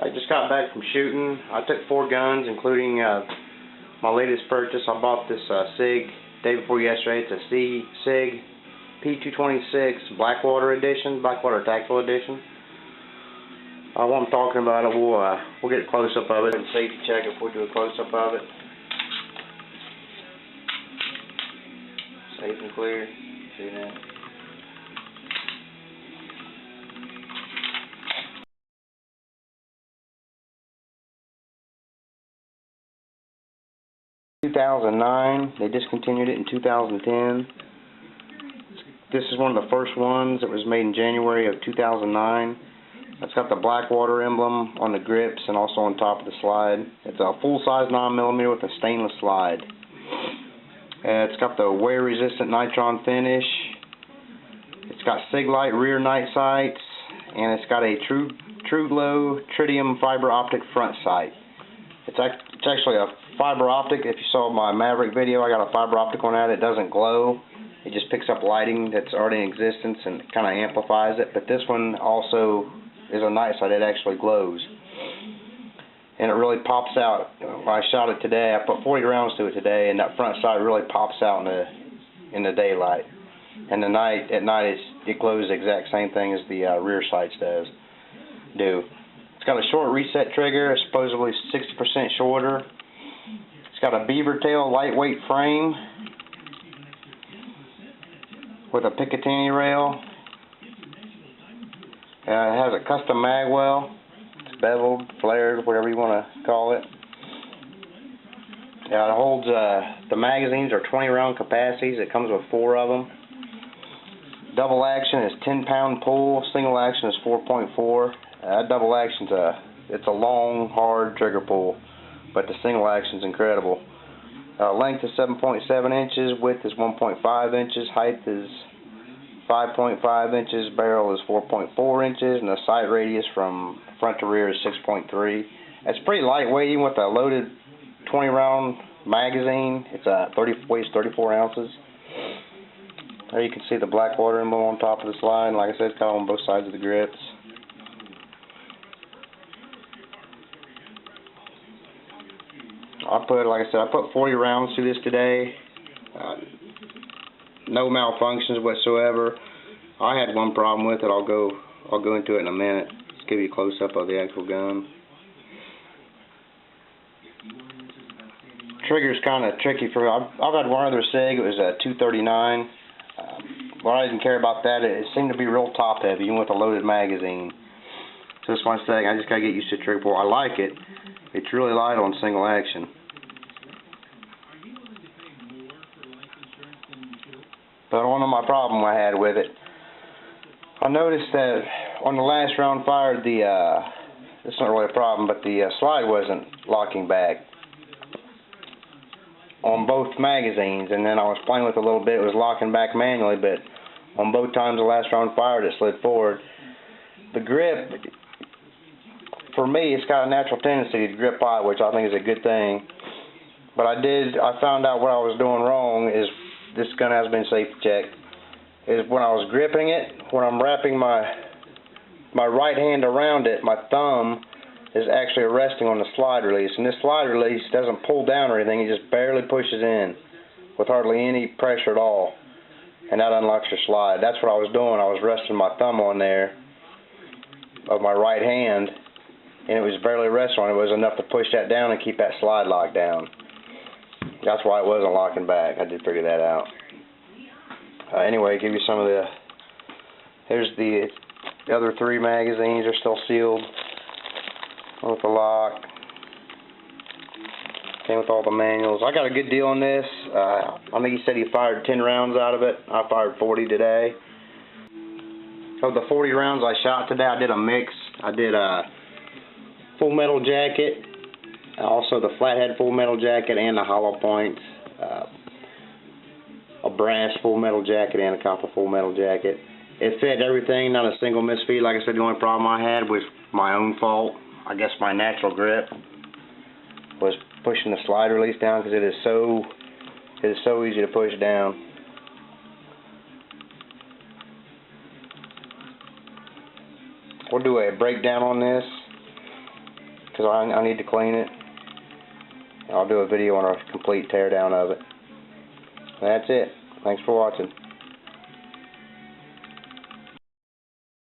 I just got back from shooting. I took 4 guns, including my latest purchase. I bought this Sig day before yesterday. It's a Sig P226 Blackwater edition, Blackwater Tactical edition. What I'm talking about, we'll get a close up of it and safety check if we do a close up of it. Safe and clear. See that? In 2009, they discontinued it in 2010. This is one of the first ones that was made in January of 2009. It's got the Blackwater emblem on the grips and also on top of the slide. It's a full-size 9mm with a stainless slide. It's got the wear-resistant nitron finish. It's got Sig-Lite rear night sights, and it's got a True Glow tritium fiber optic front sight. It's actually a fiber optic. If you saw my Maverick video, I got a fiber optic on that. It doesn't glow. It just picks up lighting that's already in existence and kind of amplifies it. But this one also is a night sight. It actually glows. And it really pops out. I shot it today. I put 40 rounds to it today, and that front sight really pops out in the daylight. And at night it glows the exact same thing as the rear sights do. It's got a short reset trigger, supposedly 60% shorter. It's got a beaver tail lightweight frame with a Picatinny rail. It has a custom mag well. It's beveled, flared, whatever you want to call it. It holds, the magazines are 20 round capacities. It comes with 4 of them. Double action is 10-pound pull. Single action is 4.4. That double action's it's a long, hard trigger pull, but the single action's incredible. Length is 7.7 inches, width is 1.5 inches, height is 5.5 inches, barrel is 4.4 inches, and the sight radius from front to rear is 6.3. It's pretty lightweight, even with a loaded 20-round magazine. Weighs 34 ounces. There you can see the Blackwater emblem on top of the slide. And like I said, it's got on both sides of the grips. Like I said, I put 40 rounds through this today. No malfunctions whatsoever. I had one problem with it. I'll go into it in a minute. Just give you a close up of the actual gun. Trigger's kind of tricky for me. I've had one other Sig. It was a 239. But I didn't care about that. It seemed to be real top heavy, even with a loaded magazine. So this one thing, I just gotta get used to the trigger pull. I like it. It's really light on single action. But I don't know my problem I had with it. I noticed that on the last round fired, it's not really a problem, but the slide wasn't locking back on both magazines, and then I was playing with it a little bit. It was locking back manually, but on both times the last round fired, it slid forward. The grip, for me, it's got a natural tendency to grip high, which I think is a good thing. But I found out what I was doing wrong. Is this gun has been safety checked. Is when I was gripping it, when I'm wrapping my right hand around it, my thumb is actually resting on the slide release, and this slide release doesn't pull down or anything. It just barely pushes in with hardly any pressure at all, and that unlocks your slide. That's what I was doing. I was resting my thumb on there of my right hand, and it was barely resting on it. It was enough to push that down and keep that slide locked down. That's why it wasn't locking back. I did figure that out. Anyway, give you some of the. Here's the other 3 magazines are still sealed with the lock. Came with all the manuals. I got a good deal on this. I think he said he fired 10 rounds out of it. I fired 40 today. Of the 40 rounds I shot today, I did a mix. I did a full metal jacket, also the flathead full metal jacket and the hollow points, a brass full metal jacket and a copper full metal jacket. It fit everything, not a single misfeed. Like I said, the only problem I had was my own fault. I guess my natural grip was pushing the slide release down, because it is so easy to push down. We'll do a breakdown on this. because I need to clean it. I'll do a video on a complete teardown of it. That's it. Thanks for watching.